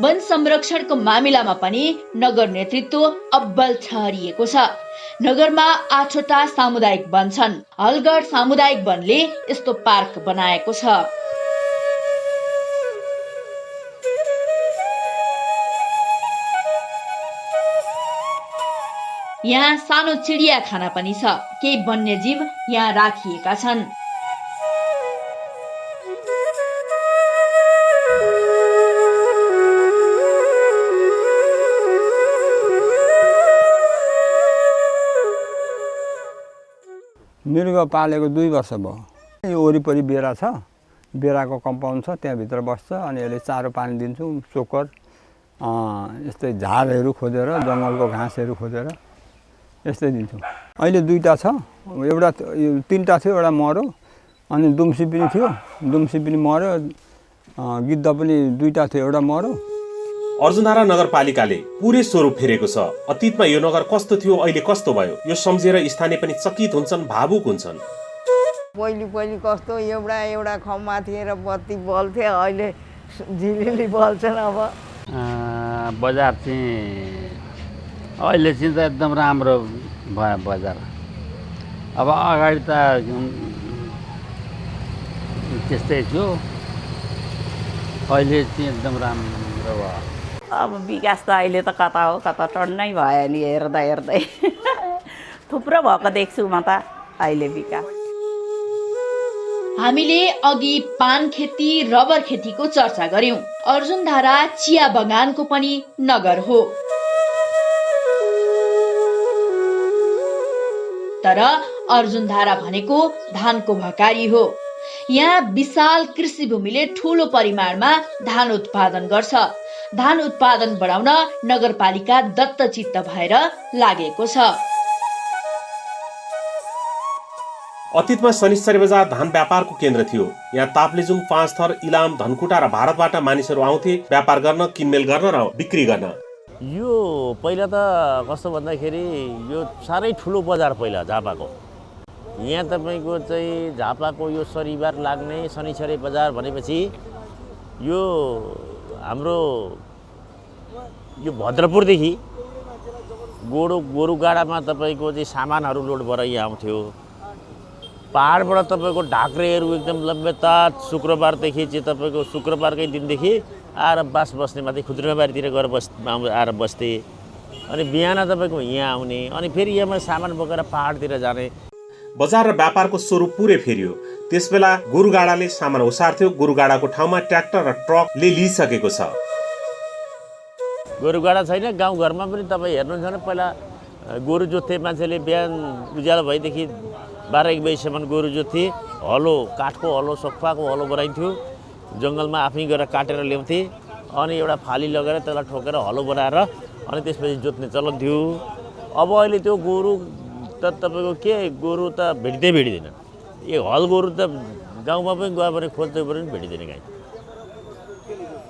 वन संरक्षणको मामिलामा पनि नगर नेतृत्व अब्बल ठहरिएको छ। नगरमा 8वटा सामुदायिक वन छन्। हलगढ सामुदायिक वनले यस्तो पार्क बनाएको छ। यहाँ सानो चिडियाखाना पनि छ। केही वन्यजीव यहाँ राखिएका छन्। मृग पालेको 2 वर्ष भयो। यो वरिपरि बेरा छ, बेराको कम्पाउन्ड छ, त्यहाँभित्र बस्छ। अनि यसले चारो पानी दिन्छौँ, चोकर, यस्तै झारहरू खोजेर, जङ्गलको घाँसहरू खोजेर यस्तै दिन्छौँ। अहिले 2टा छ, एउटा 3टा थियो, एउटा मर्यो, अनि दुम्सी पनि थियो, दुम्सी पनि मर्यो। गिद्ध पनि 2टा थियो, एउटा मर्यो। अर्जुनधारा नगरपालिकाले पुरै स्वरूप फेरेको छ। अतीतमा यो नगर कस्तो थियो, अहिले कस्तो भयो, यो सम्झेर स्थानीय पनि चकित हुन्छन्, भावुक हुन्छन्। पहिले कस्तो एउटा खम्मा थिए र बत्ती बल्थे, अहिले झिलिली बल्छन्। अब बजार चाहिँ अहिले चाहिँ त एकदम राम्रो भयो बजार। अब अगाडि त त्यस्तै थियो, अहिले चाहिँ एकदम राम्रो भयो। अब विकास त अहिले त कता हो कता टन्नै भयो नि, हेर्दै थुप्रो भएको देख्छु म त अहिले विकास। हामीले अघि पान खेती, रबर खेतीको चर्चा गर्यौं। अर्जुनधारा चिया बगानको पनि नगर हो। तर अर्जुनधारा भनेको धानको भकारी हो। यहाँ विशाल कृषि भूमिले ठूलो परिमाणमा धान उत्पादन गर्छ। धान उत्पादन बढाउन नगरपालिका दत्तचित्त भएर लागेको छ। अतीतमा शनिश्चरी बजार धान व्यापारको केन्द्र थियो। यहाँ ताप्लेजुङ, पाँचथर, इलाम, धनकुटा र भारतबाट मानिसहरू आउँथे व्यापार गर्न, किनमेल गर्न र बिक्री गर्न। यो पहिला त कस्तो भन्दाखेरि यो साह्रै ठुलो बजार पहिला झापाको। यहाँ तपाईँको चाहिँ झापाको यो शनिबार लाग्ने शनिश्चरी बजार भनेपछि यो हाम्रो यो भद्रपुरदेखि गोरुगाडामा तपाईँको चाहिँ सामानहरू लोड भएर यहाँ आउँथ्यो। पहाडबाट तपाईँको ढाक्रेहरू एकदम लम्बेतार शुक्रबारदेखि चाहिँ तपाईँको शुक्रबारकै दिनदेखि आएर बास बस्ने माथि खुद्राबारीतिर गएर आएर बस्थे। अनि बिहान तपाईँको यहाँ आउने, अनि फेरि यहाँ सामान बोकेर पहाडतिर जाने। बजार र व्यापारको स्वरूप पुरै फेरियो। त्यसबेला गोरुगाडाले सामान ओसार्थ्यो, गोरुगाडाको ठाउँमा ट्र्याक्टर र ट्रकले लिइसकेको छ। गोरुगाडा छैन, गाउँघरमा पनि तपाईँ हेर्नुहुन्छ भने पहिला गोरु जोत्थे मान्छेले। बिहान उज्यालो भएदेखि 12-1 बजीसम्म गोरु जोत्थे। हलो, काठको हलो, सफाको हलो बनाइन्थ्यो। जङ्गलमा आफै गएर काटेर ल्याउँथे, अनि एउटा फाली लगेर त्यसलाई ठोकेर हलो बनाएर अनि त्यसपछि जोत्ने चलन थियो। अब अहिले त्यो गोरु त तपाईँको के, गोरु त भेटिँदैन। यो हल गोरु त गाउँमा पनि गयो भने खोज्दै पनि भेटिँदैन गाई।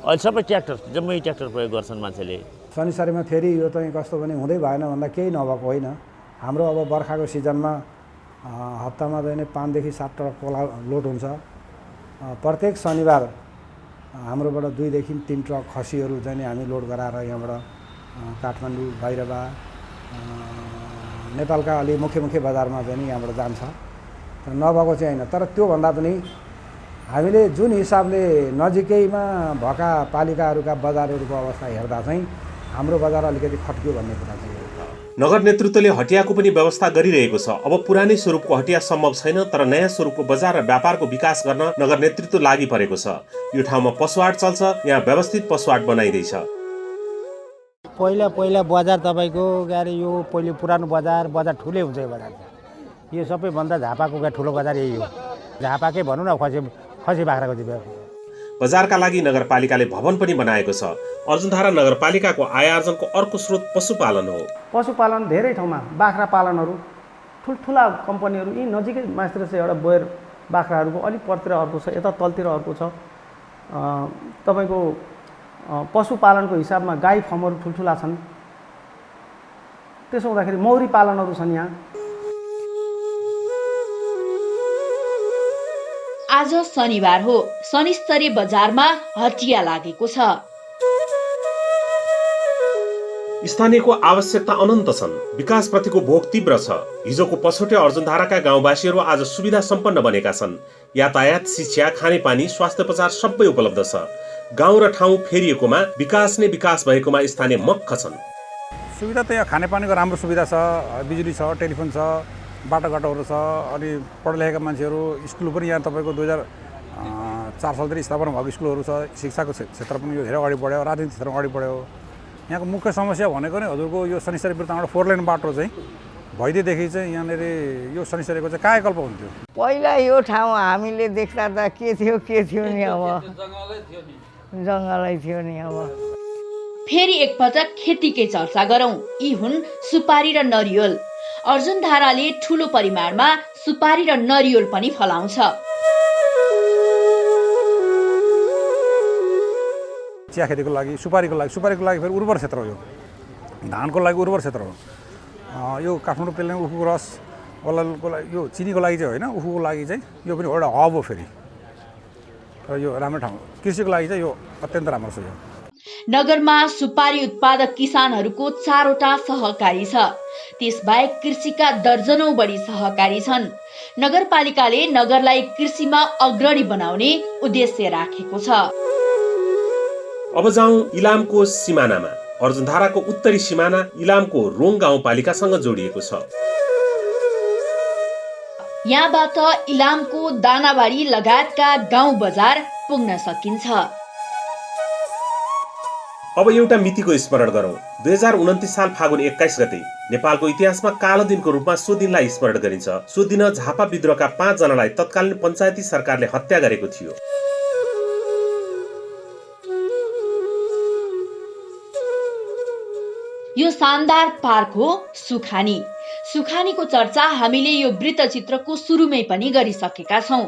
अहिले सबै ट्र्याक्टर, जम्मै ट्र्याक्टर प्रयोग गर्छन् मान्छेले। शनिश्चरीमा फेरि यो चाहिँ कस्तो भने हुँदै भएन भन्दा केही नभएको होइन। हाम्रो अब बर्खाको सिजनमा हप्तामा चाहिँ 5 देखि 7 ट्रक कोला लोड हुन्छ। प्रत्येक शनिबार हाम्रोबाट 2 देखि 3 ट्रक खसीहरू चाहिँ हामी लोड गराएर यहाँबाट काठमाडौँ, भैरवा, नेपालका अलि मुख्य बजारमा चाहिँ यहाँबाट जान्छ। तर नभएको चाहिँ होइन। तर त्योभन्दा पनि हामीले जुन हिसाबले नजिकैमा भएका पालिकाहरूका बजारहरूको अवस्था हेर्दा चाहिँ हाम्रो बजार अलिकति खट्क्यो भन्ने कुरा चाहिँ। नगर नेतृत्वले हटियाको पनि व्यवस्था गरिरहेको छ। अब पुरानै स्वरूपको हटिया सम्भव छैन, तर नयाँ स्वरूपको बजार र व्यापारको विकास गर्न नगर नेतृत्व लागि परेको छ। यो ठाउँमा पशुहाट चल्छ, यहाँ व्यवस्थित पशुहाट बनाइँदैछ। पहिला बजार तपाईँको गाडी यो पहिले पुरानो बजार ठुलै हुन्छ। यो बजार यो सबैभन्दा झापाको ठुलो बजार यही हो। झापाकै भनौँ न, खसी बाख्राको चाहिँ। बजारका लागि नगरपालिकाले भवन पनि बनाएको छ। अर्जुनधारा नगरपालिकाको आय आर्जनको अर्को स्रोत पशुपालन हो। पशुपालन धेरै ठाउँमा बाख्रा पालनहरू, ठुल्ठुला कम्पनीहरू यी नजिकै मास्तिर चाहिँ एउटा बोयर बाख्राहरूको अलिक परतिर अर्को छ, यता तलतिर अर्को छ। तपाईँको पशुपालनको हिसाबमा गाई फर्महरू ठुल्ठुला छन्। त्यसो हुँदाखेरि मौरी पालनहरू छन् यहाँ। आज शनिबार हो। शनिश्चरी बजारमा हटिया लागेको छ। स्थानीयको आवश्यकता अनन्त छन्। विकासप्रतिको भोग तीव्र छ। हिजोको पछौटे अर्जुनधाराका गाउँवासीहरू आज सुविधा सम्पन्न बनेका छन्। यातायात, शिक्षा, खानेपानी, स्वास्थ्य उपचार सबै उपलब्ध छ। गाउँ र ठाउँ फेरिएकोमा विकास नै विकास भएकोमा स्थानीय मक्ख छन्। सुविधा त यहाँ खानेपानीको राम्रो सुविधा छ, बिजुली छ, टेलिफोन छ, बाटोघाटोहरू छ। अनि पढालेखेका मान्छेहरू, स्कुल पनि यहाँ तपाईँको 2004 सालदेखि स्थापना भएको स्कुलहरू छ। शिक्षाको क्षेत्र पनि यो धेरै अगाडि बढ्यो, राजनीतिक क्षेत्रमा अगाडि बढ्यो। यहाँको मुख्य समस्या भनेको नै हजुरको यो शनिश्चरी बिर्ताङबाट 4 लेन बाटो चाहिँ भइदिएदेखि चाहिँ यहाँनिर यो शनिश्चरीको चाहिँ कायाकल्प हुन्थ्यो। पहिला यो ठाउँ हामीले देख्दा त के थियो नि, अब जङ्गलै थियो नि। अब फेरि एकपटक खेतीकै चर्चा गरौं। यी हुन् सुपारी र नरिवल। अर्जुनधाराले ठूलो परिमाणमा सुपारी र नरिवल पनि फलाउँछ। चिया खेतीको लागि, सुपारीको लागि फेरि उर्वर क्षेत्र हो। यो धानको लागि उर्वर क्षेत्र हो। यो काठमाडौँ प्लेन उखुको रस वल्लको लागि, यो चिनीको लागि चाहिँ होइन, उखुको लागि चाहिँ यो पनि एउटा हब हो फेरि। र यो राम्रो ठाउँ, कृषिको लागि चाहिँ यो अत्यन्त राम्रो छ। यो नगरमा सुपारी उत्पादक किसानहरूको 4वटा सहकारी छ। त्यसबाहेक कृषिका दर्जनौं बढी सहकारी छन्। नगरपालिकाले नगरलाई कृषिमा अग्रणी बनाउने उद्देश्य राखेको छ। अब जाउँ इलामको सिमानामा। अर्जुनधाराको उत्तरी सिमाना इलामको रोङ गाउँपालिकासँग जोडिएको छ। यहाँबाट इलामको दानाबारी लगायतका गाउँ बजार पुग्न सकिन्छ। अब एउटा मितिको स्मरण गरौँ। 2029 साल फागुन 21 गते नेपालको इतिहासमा कालो दिनको रूपमा सो दिनलाई स्मरण गरिन्छ। सो दिन झापा विद्रोहका 5 जनालाई तत्कालीन पञ्चायती सरकारले हत्या गरेको थियो। यो शानदार पार्क हो सुखानी। सुखानीको चर्चा हामीले यो वृत्तचित्रको सुरुमै पनि गरिसकेका छौं।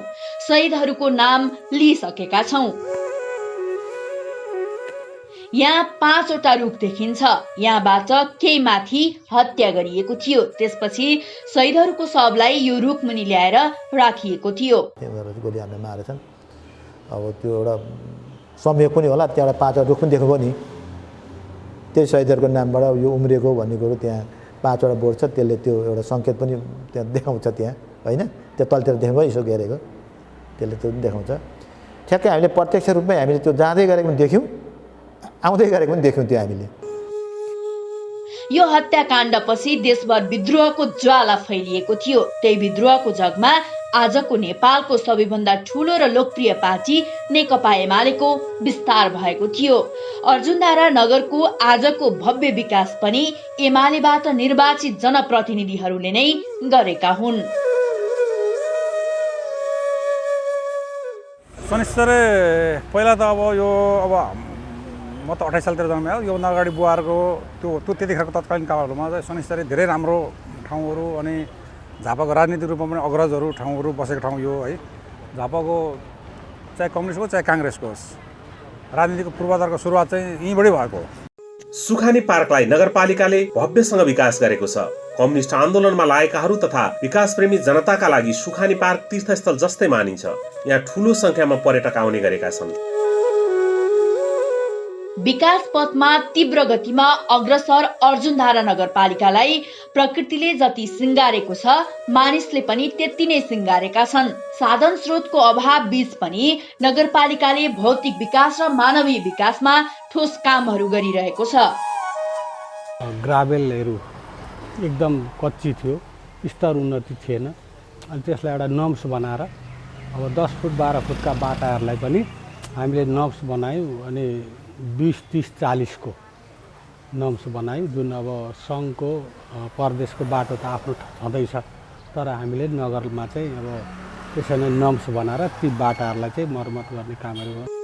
शहीदहरूको नाम लिइसकेका छौं। यहाँ 5वटा रुख देखिन्छ। यहाँबाट केही माथि हत्या गरिएको थियो। त्यसपछि शहीदहरूको शवलाई यो रुख मुनि ल्याएर राखिएको थियो। गोली हान्न मारेछन्। अब त्यो एउटा संयोग पनि होला, त्यहाँबाट 5वटा रुख पनि देखेको नि, त्यही शहीदहरूको नामबाट यो उम्रिएको भन्ने कुरो त्यहाँ 5वटा बोर्ड छ। त्यसले त्यो एउटा सङ्केत पनि त्यहाँ देखाउँछ त्यहाँ, होइन? त्यो तलतिर देखेको यसो घेरेको, त्यसले त्यो पनि देखाउँछ। ठ्याक्कै हामीले प्रत्यक्ष रूपमै हामीले त्यो जाँदै गरेको पनि देख्यौँ, आउँदै गरेको पनि देख्यौँ त्यो हामीले। यो हत्याकाण्डपछि देशभर विद्रोहको ज्वाला फैलिएको थियो। त्यही विद्रोहको जगमा आजको नेपालको सबैभन्दा ठूलो र लोकप्रिय पार्टी नेकपा एमालेको विस्तार भएको थियो। अर्जुनधारा नगरको आजको भव्य विकास पनि एमालेबाट निर्वाचित जनप्रतिनिधिहरूले नै गरेका हुन्। शनिश्चरे पहिला त अब यो अब म त 28 सालतिर जन्मेँ। योभन्दा अगाडि बुवाहरूको त्यो त्यतिखेरको तत्कालीन कालहरूमा चाहिँ शनिश्चरी धेरै राम्रो ठाउँहरू अनि झापाको राजनीतिक रूपमा पनि अग्रजहरू ठाउँहरू बसेको ठाउँ यो है। झापाको चाहे कम्युनिस्ट होस् चाहे काङ्ग्रेसको होस्, राजनीतिको पूर्वाधारको सुरुवात चाहिँ यहीँबाटै भएको हो। सुखानी पार्कलाई नगरपालिकाले भव्यसँग विकास गरेको छ। कम्युनिस्ट आन्दोलनमा लागेकाहरू तथा विकासप्रेमी जनताका लागि सुखानी पार्क तीर्थस्थल जस्तै मानिन्छ। यहाँ ठूलो संख्यामा पर्यटक आउने गरेका छन्। विकास पथमा तीव्र गतिमा अग्रसर अर्जुनधारा नगरपालिकालाई प्रकृतिले जति सिंगारेको छ, मानिसले पनि त्यति नै सिंगारेका छन्। साधन स्रोतको अभाव बीच पनि नगरपालिकाले भौतिक विकास र मानवीय विकासमा ठोस कामहरू गरिरहेको छ। ग्राभेलहरू एकदम कच्ची थियो, स्तर उन्नति थिएन। अनि त्यसलाई एउटा नम्स बनाएर अब 10 फुट 12 फुटका बाटाहरूलाई पनि हामीले नम्स बनायौँ। अनि 20, 30, 40 को नम्स बनायौँ। जुन अब सङ्घको प्रदेशको बाटो त आफ्नो छँदैछ, तर हामीले नगरमा चाहिँ अब त्यसरी नम्स बनाएर ती बाटाहरूलाई चाहिँ मर्मत गर्ने कामहरू गर्छौँ।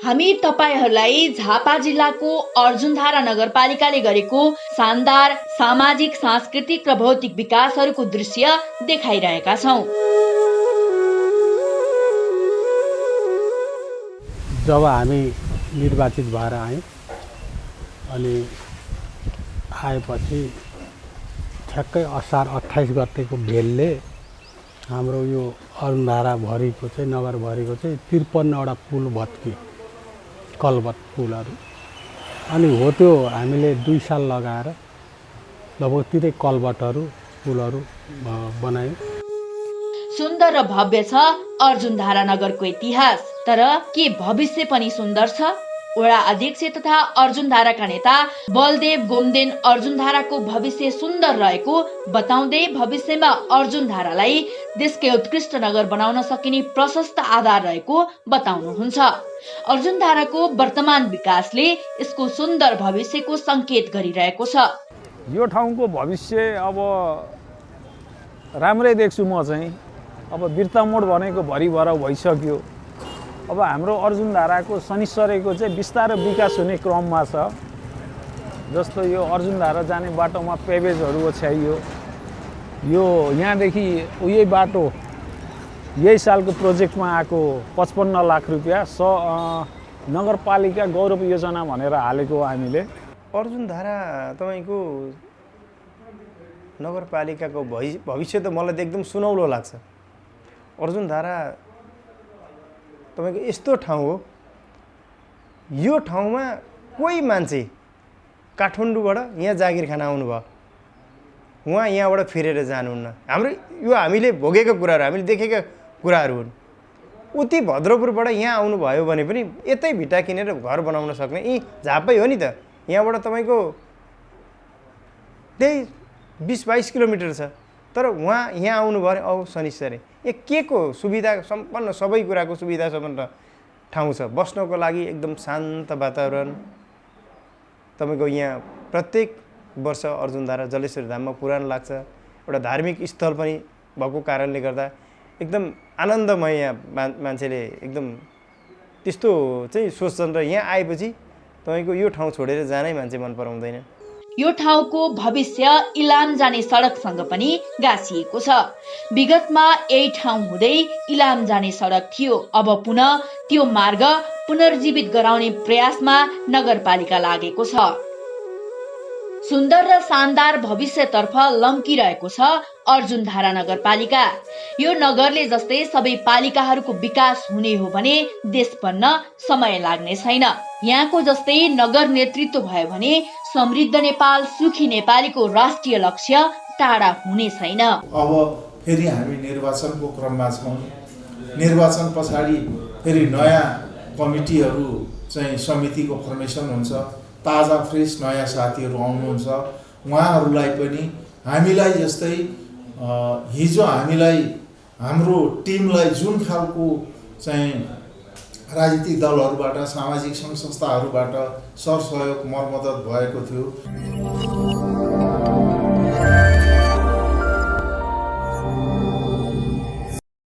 हामी तपाईहरूलाई झापा जिल्लाको अर्जुनधारा नगरपालिकाले गरेको शानदार सामाजिक, सांस्कृतिक र भौतिक विकासहरूको दृश्य देखाइरहेका छौँ। जब हामी निर्वाचित भएर आयौँ अनि आएपछि ठ्याक्कै असार 28 गतेको भेलले हाम्रो यो अर्जुनधाराभरिको चाहिँ नगरभरिको चाहिँ 53वटा पुल भत्कियो, कलबत पुलहरू। अनि हो त्यो हामीले 2 साल लगाएर लगभग तिरै कलबटहरू पुलहरू बनायौँ। सुन्दर र भव्य छ अर्जुनधारा नगरको इतिहास। तर के भविष्य पनि सुन्दर छ? वडा अध्यक्ष तथा अर्जुनधाराका नेता बलदेव गोमदेन अर्जुनधाराको भविष्य सुन्दर रहेको बताउँदै भविष्यमा अर्जुनधारालाई देशकै उत्कृष्ट नगर बनाउन सकिने प्रशस्त आधार रहेको बताउनुहुन्छ। अर्जुनधाराको वर्तमान विकासले यसको सुन्दर भविष्यको संकेत गरिरहेको छ। यो ठाउँको भविष्य अब राम्रै देख्छु म चाहिँ। अब बिर्तामोड भनेको भरिभर भइसक्यो। अब हाम्रो अर्जुनधाराको शनिश्चरेको चाहिँ बिस्तारै विकास हुने क्रममा छ। जस्तो यो अर्जुनधारा जाने बाटोमा पेभेजहरू ओछ्याइयो। यो यहाँदेखि यही बाटो यही सालको प्रोजेक्टमा आएको 55 लाख रुपियाँ नगरपालिका गौरव योजना भनेर हालेको हामीले। अर्जुनधारा तपाईँको नगरपालिकाको भविष्य त मलाई त एकदम सुनौलो लाग्छ। अर्जुनधारा तपाईँको यस्तो ठाउँ हो, यो ठाउँमा कोही मान्छे काठमाडौँबाट यहाँ जागिर खान आउनुभयो, उहाँ यहाँबाट फिरेर जानुहुन्न। हाम्रो यो हामीले भोगेका कुराहरू, हामीले देखेका कुराहरू हुन्। उति भद्रपुरबाट यहाँ आउनुभयो भने पनि यतै भिटा किनेर घर बनाउन सक्ने यी झापै हो नि त। यहाँबाट तपाईँको त्यही 20-22 किलोमिटर छ, तर उहाँ यहाँ आउनुभयो भने औ शनिश्चरी के को सुविधा सम्पन्न, सबै कुराको सुविधा सम्पन्न ठाउँ छ। बस्नको लागि एकदम शान्त वातावरण। तपाईँको यहाँ प्रत्येक वर्ष अर्जुनधारा जलेश्वर धाममा पुराण लाग्छ। एउटा धार्मिक स्थल पनि भएको कारणले गर्दा एकदम आनन्दमय यहाँ मान्छेले एकदम त्यस्तो चाहिँ सोच्छन् र यहाँ आएपछि तपाईँको यो ठाउँ छोडेर जानै मान्छे मन पराउँदैन। यो ठाउँको भविष्य इलाम जाने सडकसँग पनि गाँसिएको छ। विगतमा यही ठाउँ हुँदै इलाम जाने सडक थियो। अब पुनः त्यो मार्ग पुनर्जीवित गराउने प्रयासमा नगरपालिका लागेको छ। सुन्दर र शानदार भविष्यतर्फ लम्किरहेको छ अर्जुनधारा नगरपालिका। यो नगरले जस्तै सबै पालिकाहरूको विकास हुने हो भने देश बन्न समय लाग्ने छैन। यहाँको जस्तै नगर नेतृत्व भयो भने समृद्ध नेपाल, सुखी नेपालीको राष्ट्रिय लक्ष्य टाढा हुने छैन। अब फेरि हामी निर्वाचनको क्रममा छौँ। निर्वाचन पछाडि फेरि नयाँ कमिटीहरू चाहिँ समितिको फर्मेसन हुन्छ। ताजा फ्रेस नयाँ साथीहरू आउनुहुन्छ। उहाँहरूलाई पनि हामीलाई जस्तै हिजो हामीलाई हाम्रो टिमलाई जुन खालको चाहिँ राजनीतिक दलहरूबाट, सामाजिक सङ्घ संस्थाहरूबाट सरसहयोग मर्मदत भएको थियो,